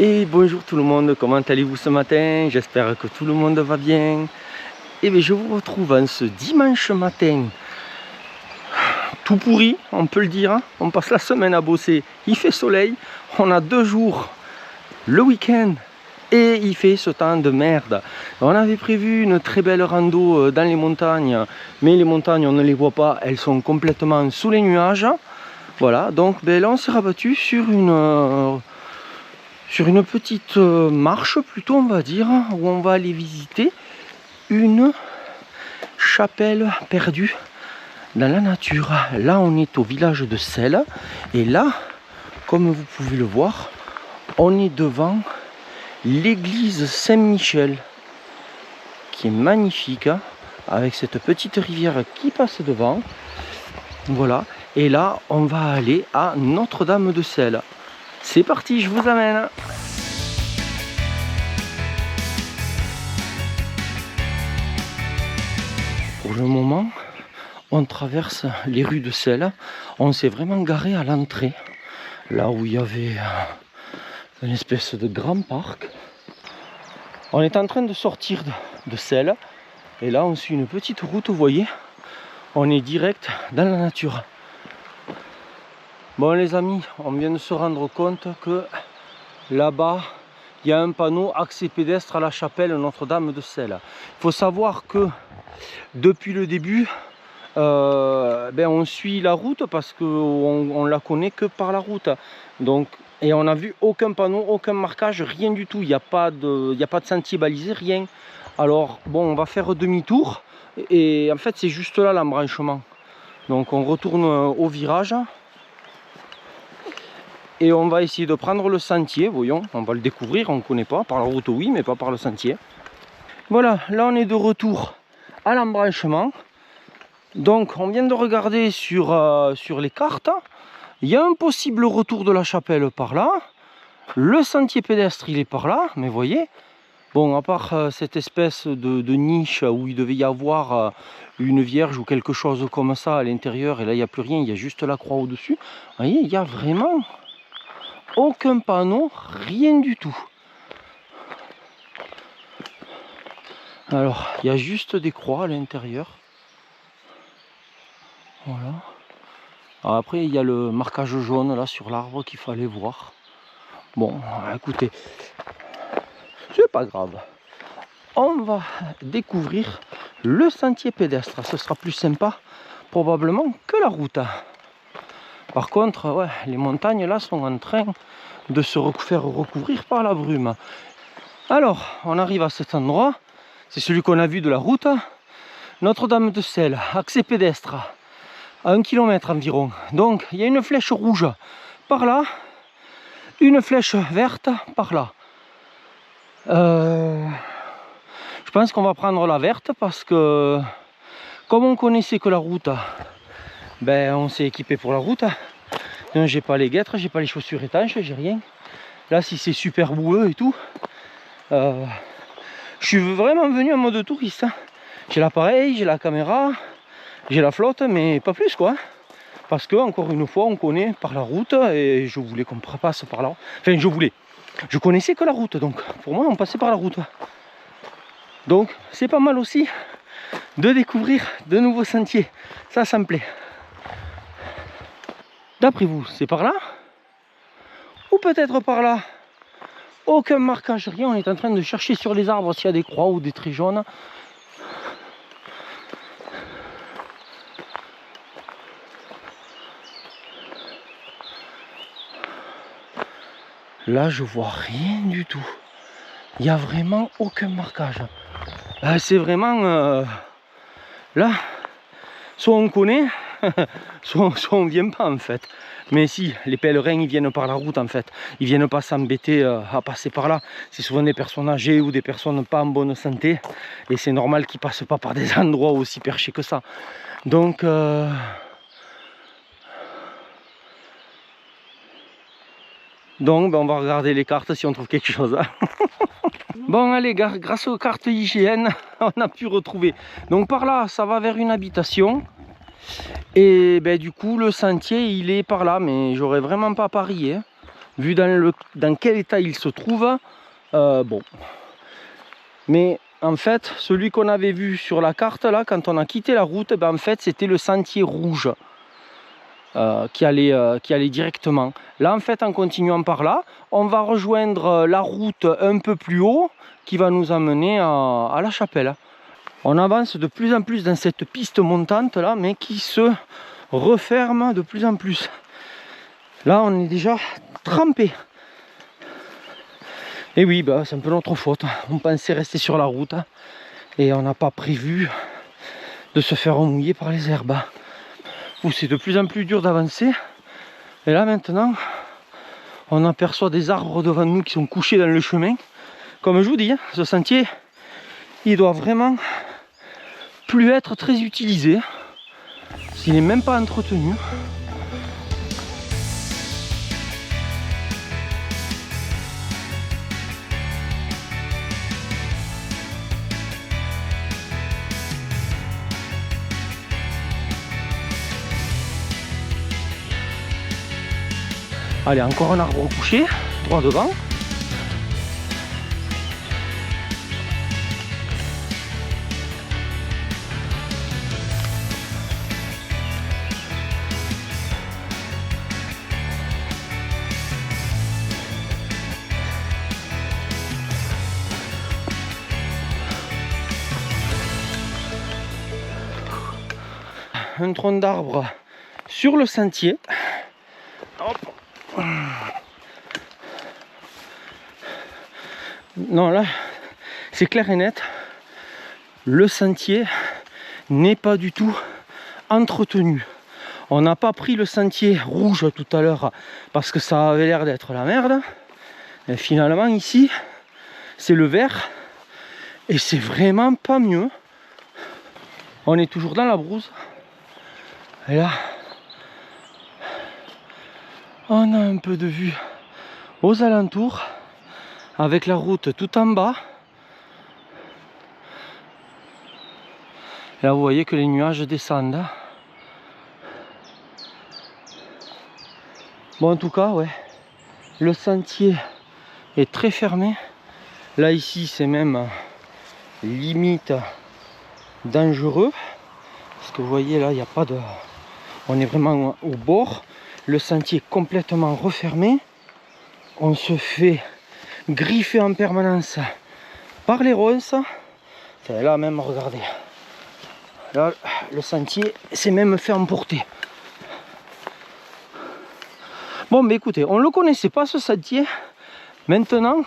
Et bonjour tout le monde, comment allez-vous ce matin? J'espère que tout le monde va bien. Et bien je vous retrouve en ce dimanche matin, tout pourri, on peut le dire. On passe la semaine à bosser, il fait soleil, on a 2 jours le week-end et il fait ce temps de merde. On avait prévu une très belle rando dans les montagnes, mais les montagnes on ne les voit pas, elles sont complètement sous les nuages. Voilà, donc ben là on s'est rabattu sur une petite marche plutôt, on va dire, où on va aller visiter une chapelle perdue dans la nature. Là on est au village de Selles et là, comme vous pouvez le voir, on est devant l'église Saint-Michel qui est magnifique, avec cette petite rivière qui passe devant. Voilà, et là on va aller à Notre-Dame de Selles. C'est parti, je vous amène. Pour le moment, on traverse les rues de Selles. On s'est vraiment garé à l'entrée, là où il y avait une espèce de grand parc. On est en train de sortir de Selles. Et là, on suit une petite route, vous voyez. On est direct dans la nature. Bon les amis, on vient de se rendre compte que là-bas, il y a un panneau accès pédestre à la chapelle Notre-Dame de Selles. Il faut savoir que depuis le début, on suit la route parce qu'on la connaît que par la route. Donc, et on n'a vu aucun panneau, aucun marquage, rien du tout. Il n'y a pas de sentier balisé, rien. Alors bon, on va faire demi-tour et en fait c'est juste là l'embranchement. Donc on retourne au virage. Et on va essayer de prendre le sentier, voyons, on va le découvrir, on ne connaît pas, par la route oui, mais pas par le sentier. Voilà, là on est de retour à l'embranchement. Donc on vient de regarder sur les cartes, il y a un possible retour de la chapelle par là. Le sentier pédestre il est par là, mais vous voyez, bon à part cette espèce de niche où il devait y avoir une vierge ou quelque chose comme ça à l'intérieur, et là il n'y a plus rien, il y a juste la croix au-dessus. Vous voyez, il y a vraiment aucun panneau, rien du tout. Alors, il y a juste des croix à l'intérieur. Voilà. Alors après, il y a le marquage jaune là sur l'arbre qu'il fallait voir. Bon, écoutez, c'est pas grave. On va découvrir le sentier pédestre. Ce sera plus sympa probablement que la route. Par contre, ouais, les montagnes là sont en train de se faire recouvrir par la brume. Alors, on arrive à cet endroit, c'est celui qu'on a vu de la route. Notre-Dame de Selles, accès pédestre, à 1 km environ. Donc, il y a une flèche rouge par là, une flèche verte par là. Je pense qu'on va prendre la verte parce que, comme on connaissait que la route, ben on s'est équipé pour la route. J'ai pas les guêtres, j'ai pas les chaussures étanches, j'ai rien. Là si c'est super boueux et tout, je suis vraiment venu en mode touriste. J'ai l'appareil, j'ai la caméra, j'ai la flotte, mais pas plus quoi. Parce que encore une fois on connaît par la route et je voulais qu'on passe par là. Enfin je connaissais que la route, donc pour moi on passait par la route. Donc c'est pas mal aussi de découvrir de nouveaux sentiers, ça me plaît. D'après vous, c'est par là? Ou peut-être par là? Aucun marquage, rien, on est en train de chercher sur les arbres s'il y a des croix ou des traits jaunes. Là je vois rien du tout. Il n'y a vraiment aucun marquage. C'est vraiment... là, soit on connaît, soit on vient pas en fait. Mais si, les pèlerins ils viennent par la route en fait. Ils viennent pas s'embêter à passer par là. C'est souvent des personnes âgées ou des personnes pas en bonne santé. Et c'est normal qu'ils passent pas par des endroits aussi perchés que ça. Donc... Donc on va regarder les cartes si on trouve quelque chose. Bon allez, grâce aux cartes IGN, on a pu retrouver. Donc par là, ça va vers une habitation. Et ben, du coup, le sentier, il est par là. Mais j'aurais vraiment pas parié. vu dans quel état il se trouve. Bon. Mais en fait, celui qu'on avait vu sur la carte, là, quand on a quitté la route, ben, en fait, c'était le sentier rouge qui allait directement. Là, en fait, en continuant par là, on va rejoindre la route un peu plus haut qui va nous amener à la chapelle. On avance de plus en plus dans cette piste montante là, mais qui se referme de plus en plus. Là, on est déjà trempé. Et oui, bah, c'est un peu notre faute. On pensait rester sur la route et on n'a pas prévu de se faire mouiller par les herbes. C'est de plus en plus dur d'avancer. Et là maintenant, on aperçoit des arbres devant nous qui sont couchés dans le chemin. Comme je vous dis, ce sentier, il doit vraiment plus être très utilisé. Il n'est même pas entretenu. Allez, encore un arbre couché, droit devant. Un tronc d'arbre sur le sentier. Hop. Non, là, c'est clair et net. Le sentier n'est pas du tout entretenu. On n'a pas pris le sentier rouge tout à l'heure parce que ça avait l'air d'être la merde. Et finalement, ici, c'est le vert. Et c'est vraiment pas mieux. On est toujours dans la brousse. Et là, on a un peu de vue aux alentours, avec la route tout en bas. Et là, vous voyez que les nuages descendent. Bon, en tout cas, ouais, le sentier est très fermé. Là, ici, c'est même limite dangereux. Parce que vous voyez, là, il n'y a pas de... On est vraiment au bord. Le sentier est complètement refermé. On se fait griffer en permanence par les ronces. Et là même, regardez. Là, le sentier s'est même fait emporter. Bon, mais écoutez, on ne le connaissait pas ce sentier. Maintenant,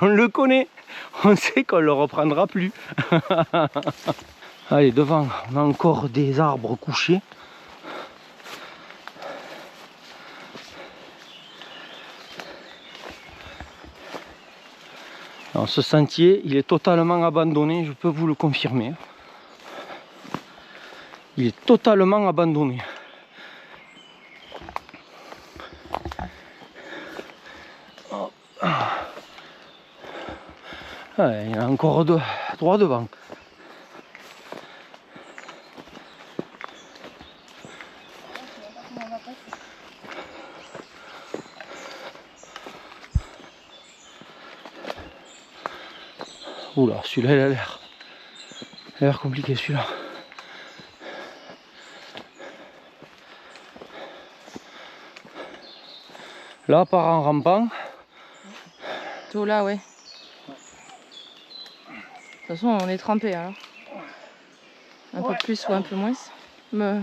on le connaît. On sait qu'on ne le reprendra plus. Allez, devant, on a encore des arbres couchés. Alors, ce sentier, il est totalement abandonné, je peux vous le confirmer. Il est totalement abandonné. Oh. Ouais, il y en a encore deux, droit devant. Oula, celui-là, il a l'air compliqué, celui-là. Là, part en rampant. Tout là, ouais. De toute façon, on est trempé alors. Un peu plus ou un peu moins. Mais...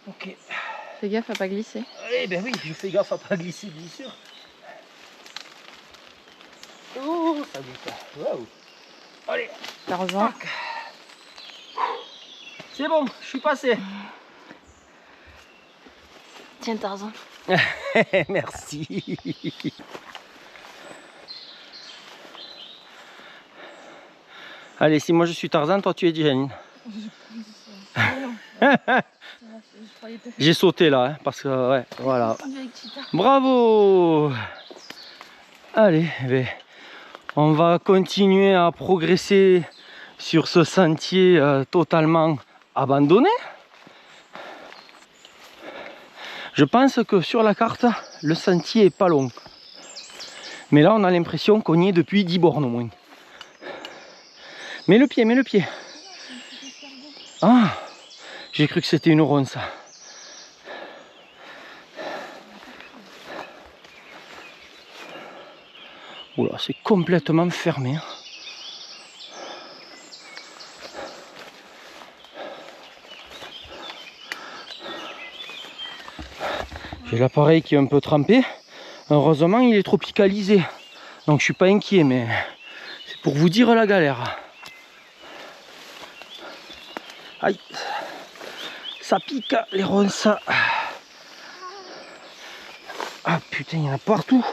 Ok. Fais gaffe à pas glisser. Eh ben oui, je fais gaffe à pas glisser, bien sûr. Oh, ça glisse. Waouh. Allez. Tarzan. C'est bon, je suis passé. Tiens, Tarzan. Merci. Allez, si moi je suis Tarzan, toi tu es Janine. J'ai sauté là, hein, parce que ouais, voilà. Bravo. Allez, ben, on va continuer à progresser sur ce sentier totalement abandonné. Je pense que sur la carte, le sentier est pas long. Mais là, on a l'impression qu'on y est depuis 10 bornes au moins. Mets le pied, mets le pied. Ah, j'ai cru que c'était une ronce. Oula, c'est complètement fermé. J'ai l'appareil qui est un peu trempé. Heureusement, il est tropicalisé. Donc je suis pas inquiet, mais c'est pour vous dire la galère. Aïe, ça pique les ronces. Ah putain, il y en a partout.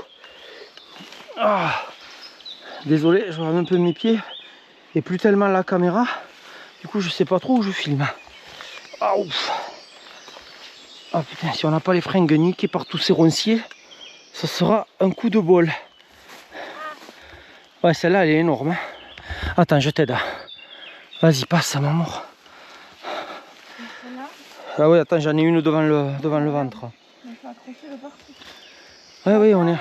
Ah, désolé, je regarde un peu mes pieds et plus tellement la caméra. Du coup, je sais pas trop où je filme. Ah ouf. Ah putain, si on n'a pas les fringues niquées par tous ces ronciers, ça sera un coup de bol. Ouais, celle-là, elle est énorme. Hein. Attends, je t'aide. Vas-y, passe, maman. Ah ouais, attends, j'en ai une devant le ventre. Ouais, oui, on est...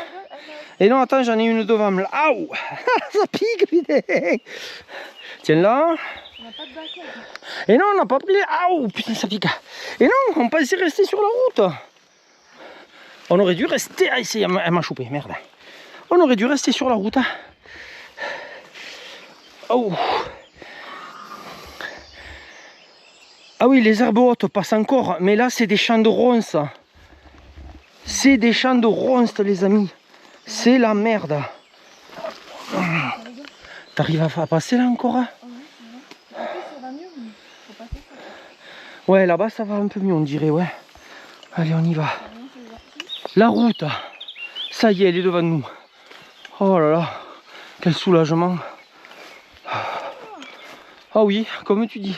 Et non, attends, j'en ai une devant. Aouh. Ça pique, putain. Tiens là. On n'a pas de baquet. Et non, on n'a pas pris... Aouh, putain, ça pique. Et non, on pensait rester sur la route. On aurait dû rester... Ah, ici, elle m'a chopé, merde. On aurait dû rester sur la route. Oh. Ah oui, les herbes hautes passent encore, mais là, c'est des champs de ronces. C'est des champs de ronces, les amis. C'est la merde. T'arrives à passer là encore? Ouais, là-bas, ça va un peu mieux, on dirait, ouais. Allez, on y va. La route, ça y est, elle est devant nous. Oh là là, quel soulagement. Ah oui, comme tu dis.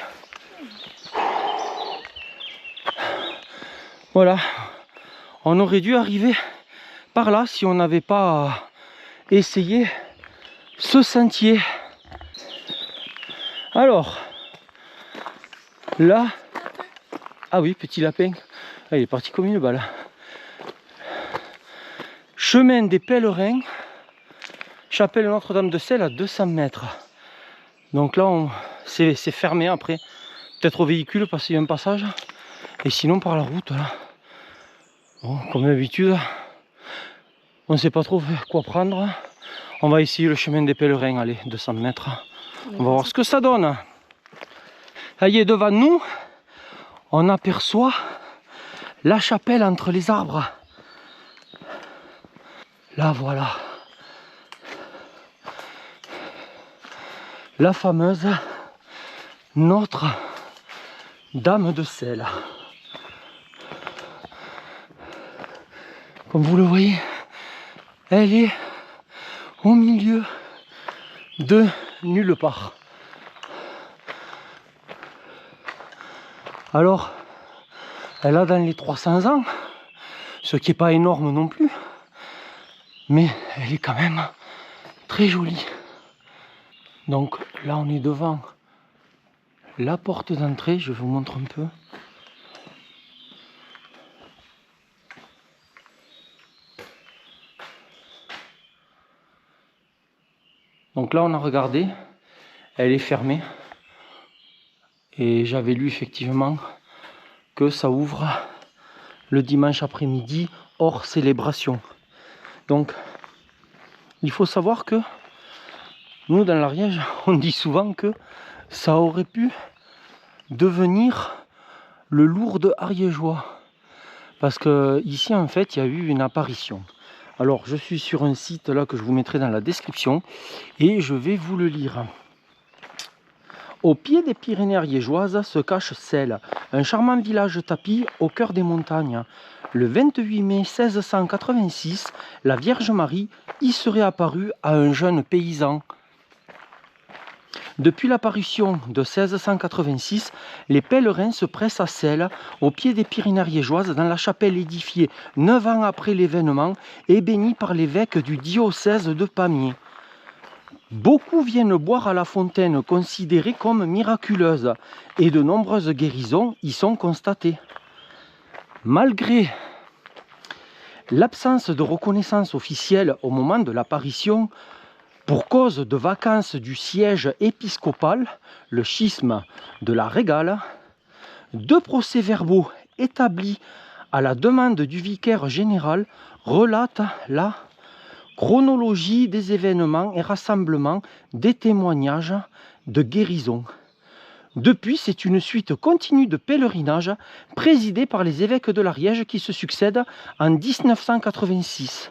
Voilà, on aurait dû arriver par là si on n'avait pas essayé ce sentier. Alors, là, ah oui, petit lapin, ah, il est parti comme une balle. Chemin des pèlerins, chapelle Notre-Dame de Celle à 200 mètres. Donc là, c'est fermé après, peut-être au véhicule parce qu'il y a un passage, et sinon par la route là. Bon, comme d'habitude, on ne sait pas trop quoi prendre. On va essayer le chemin des pèlerins, allez, 200 mètres. On va voir ce que ça donne. Ça y est, devant nous, on aperçoit la chapelle entre les arbres. Là, voilà. La fameuse Notre-Dame de Celle. Comme vous le voyez, elle est au milieu de nulle part. Alors, elle a dans les 300 ans, ce qui n'est pas énorme non plus, mais elle est quand même très jolie. Donc là, on est devant la porte d'entrée, je vous montre un peu. Donc là, on a regardé, elle est fermée. Et j'avais lu effectivement que ça ouvre le dimanche après-midi hors célébration. Donc, il faut savoir que nous, dans l'Ariège, on dit souvent que ça aurait pu devenir le Lourdes ariégeois. Parce que ici, en fait, il y a eu une apparition. Alors, je suis sur un site là que je vous mettrai dans la description et je vais vous le lire. Au pied des Pyrénées ariégeoises se cache Celle, un charmant village tapi au cœur des montagnes. Le 28 mai 1686, la Vierge Marie y serait apparue à un jeune paysan. Depuis l'apparition de 1686, les pèlerins se pressent à Celle, au pied des Pyrénées ariégeoises, dans la chapelle édifiée 9 ans après l'événement et bénie par l'évêque du diocèse de Pamiers. Beaucoup viennent boire à la fontaine considérée comme miraculeuse et de nombreuses guérisons y sont constatées. Malgré L'absence de reconnaissance officielle au moment de l'apparition pour cause de vacances du siège épiscopal, le schisme de la Régale, 2 procès-verbaux établis à la demande du vicaire général relatent la chronologie des événements et rassemblements des témoignages de guérison. Depuis, c'est une suite continue de pèlerinages présidés par les évêques de l'Ariège qui se succèdent en 1986.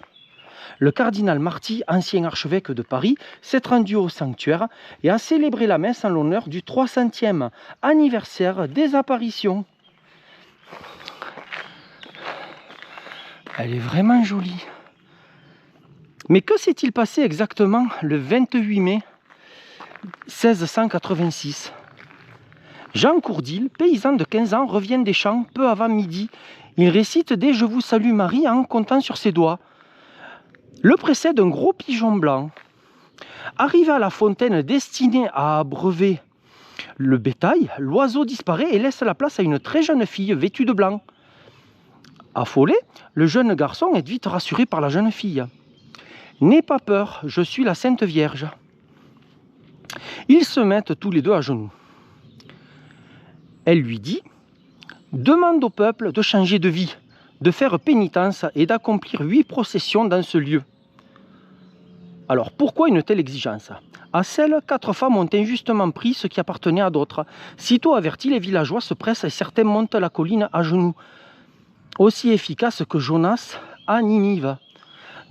Le cardinal Marty, ancien archevêque de Paris, s'est rendu au sanctuaire et a célébré la messe en l'honneur du 300e anniversaire des apparitions. Elle est vraiment jolie. Mais que s'est-il passé exactement le 28 mai 1686 ? Jean Courdil, paysan de 15 ans, revient des champs peu avant midi. Il récite des « Je vous salue Marie » en comptant sur ses doigts. Le précède un gros pigeon blanc. Arrivé à la fontaine destinée à abreuver le bétail, l'oiseau disparaît et laisse la place à une très jeune fille vêtue de blanc. Affolé, le jeune garçon est vite rassuré par la jeune fille. « N'aie pas peur, je suis la Sainte Vierge. » Ils se mettent tous les deux à genoux. Elle lui dit « Demande au peuple de changer de vie, de faire pénitence et d'accomplir 8 processions dans ce lieu. » Alors pourquoi une telle exigence? À celle, 4 femmes ont injustement pris ce qui appartenait à d'autres. Sitôt avertis, les villageois se pressent et certains montent la colline à genoux. Aussi efficace que Jonas à Ninive.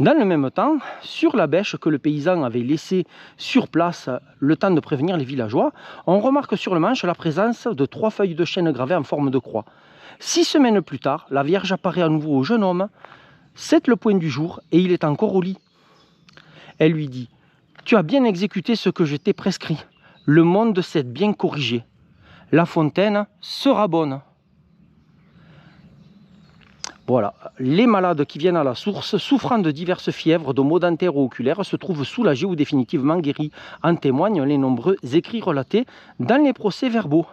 Dans le même temps, sur la bêche que le paysan avait laissée sur place le temps de prévenir les villageois, on remarque sur le manche la présence de 3 feuilles de chêne gravées en forme de croix. 6 semaines plus tard, la Vierge apparaît à nouveau au jeune homme. C'est le point du jour et il est encore au lit. Elle lui dit « Tu as bien exécuté ce que je t'ai prescrit. Le monde s'est bien corrigé. La fontaine sera bonne. » Voilà, les malades qui viennent à la source, souffrant de diverses fièvres, de maux dentaires ou oculaires, se trouvent soulagés ou définitivement guéris. En témoignent les nombreux écrits relatés dans les procès-verbaux.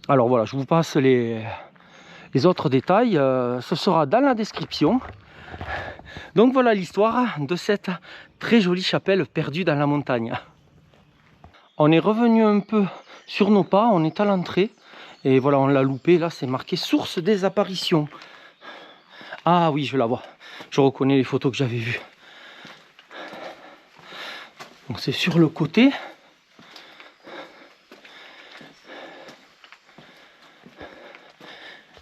Alors voilà, je vous passe les autres détails, ce sera dans la description. Donc voilà l'histoire de cette très jolie chapelle perdue dans la montagne. On est revenu un peu sur nos pas, on est à l'entrée. Et voilà, on l'a loupé, là c'est marqué source des apparitions. Ah oui, je la vois. Je reconnais les photos que j'avais vues. Donc c'est sur le côté.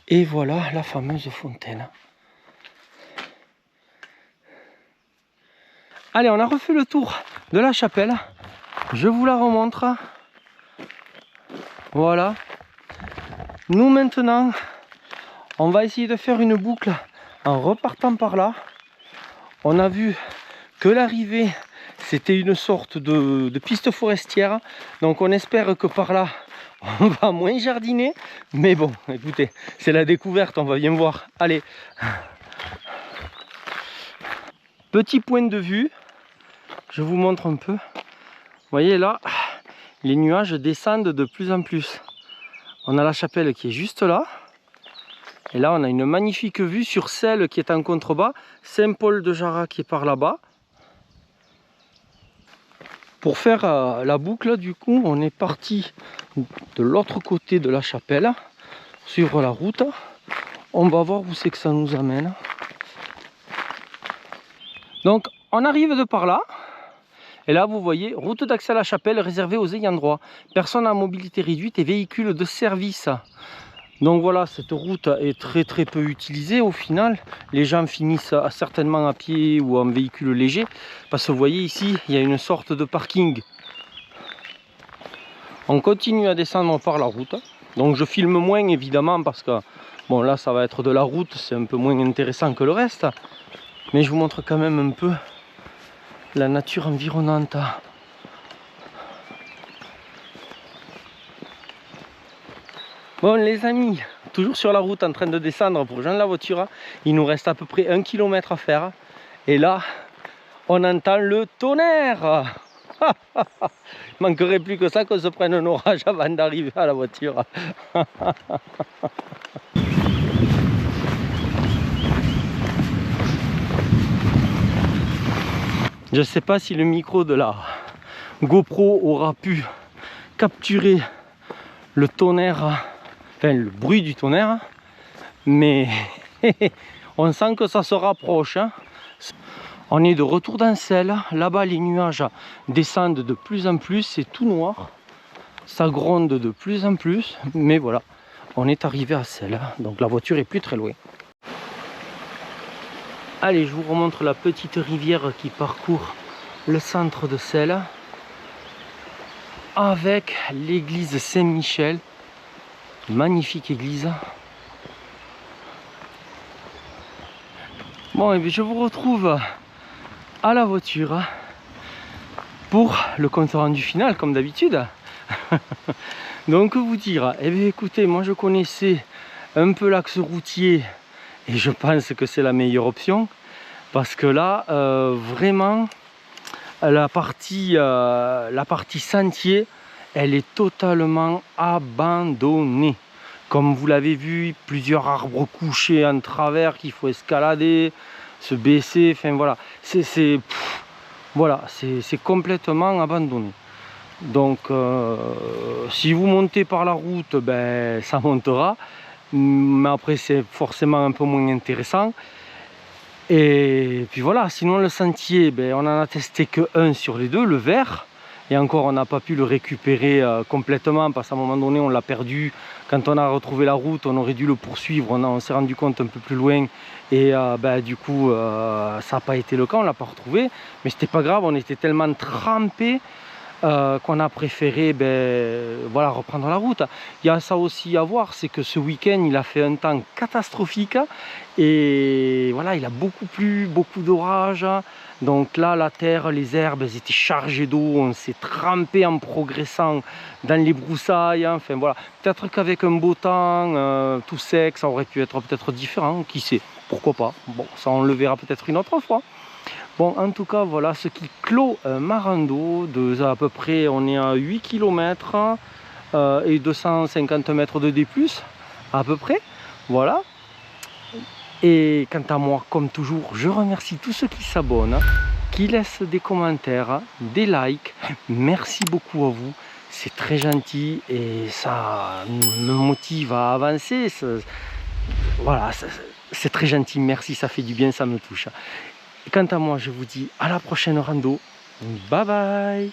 Et voilà la fameuse fontaine. Allez, on a refait le tour de la chapelle. Je vous la remontre. Voilà. Nous maintenant, on va essayer de faire une boucle en repartant par là. On a vu que l'arrivée, c'était une sorte de piste forestière. Donc on espère que par là, on va moins jardiner. Mais bon, écoutez, c'est la découverte, on va bien voir. Allez. Petit point de vue, je vous montre un peu. Vous voyez là, les nuages descendent de plus en plus. On a la chapelle qui est juste là. Et là, on a une magnifique vue sur celle qui est en contrebas. Saint-Paul de Jarrat qui est par là-bas. Pour faire la boucle, du coup, on est parti de l'autre côté de la chapelle, suivre la route. On va voir où c'est que ça nous amène. Donc, on arrive de par là. Et là, vous voyez, route d'accès à la chapelle réservée aux ayants droit, personnes à mobilité réduite et véhicules de service. Donc voilà, cette route est très peu utilisée au final. Les gens finissent certainement à pied ou en véhicule léger. Parce que vous voyez ici, il y a une sorte de parking. On continue à descendre par la route. Donc je filme moins évidemment parce que, bon là ça va être de la route, c'est un peu moins intéressant que le reste. Mais je vous montre quand même un peu la nature environnante. Bon les amis, toujours sur la route en train de descendre pour rejoindre la voiture. Il nous reste à peu près 1 km à faire. Et là, on entend le tonnerre. Il manquerait plus que ça qu'on se prenne un orage avant d'arriver à la voiture. Je ne sais pas si le micro de la GoPro aura pu capturer le tonnerre, enfin le bruit du tonnerre, mais on sent que ça se rapproche, hein. On est de retour dans Celle. Là-bas, les nuages descendent de plus en plus, c'est tout noir. Ça gronde de plus en plus, mais voilà, on est arrivé à Celle. Donc la voiture est plus très loin. Allez, je vous remontre la petite rivière qui parcourt le centre de Celle, avec l'église Saint-Michel. Magnifique église. Bon, et bien je vous retrouve à la voiture pour le compte rendu final, comme d'habitude. Donc, que vous dire? Eh bien, écoutez, moi je connaissais un peu l'axe routier et je pense que c'est la meilleure option, parce que là, vraiment, la partie sentier, elle est totalement abandonnée. Comme vous l'avez vu, plusieurs arbres couchés en travers qu'il faut escalader, se baisser, enfin voilà, c'est complètement abandonné. Donc si vous montez par la route, ben ça montera, mais après c'est forcément un peu moins intéressant. Et puis voilà, sinon le sentier, ben, on en a testé que un sur les deux, le vert. Et encore, on n'a pas pu le récupérer complètement, parce qu'à un moment donné, on l'a perdu. Quand on a retrouvé la route, on aurait dû le poursuivre. On s'est rendu compte un peu plus loin. Et du coup, ça n'a pas été le cas, on ne l'a pas retrouvé. Mais c'était pas grave, on était tellement trempés qu'on a préféré voilà, reprendre la route. Il y a ça aussi à voir, c'est que ce week-end, il a fait un temps catastrophique. Et voilà, il a beaucoup plu, beaucoup d'orage. Donc là, la terre, les herbes, elles étaient chargées d'eau. On s'est trempé en progressant dans les broussailles. Enfin voilà, peut-être qu'avec un beau temps tout sec, ça aurait pu être peut-être différent. Qui sait, pourquoi pas. Bon, ça on le verra peut-être une autre fois. Bon, en tout cas, voilà ce qui clôt ma rando. À peu près, on est à 8 km et 250 mètres de D+, à peu près. Voilà. Et quant à moi, comme toujours, je remercie tous ceux qui s'abonnent, qui laissent des commentaires, des likes. Merci beaucoup à vous, c'est très gentil et ça me motive à avancer. Voilà, c'est très gentil, merci, ça fait du bien, ça me touche. Et quant à moi, je vous dis à la prochaine rando. Bye bye.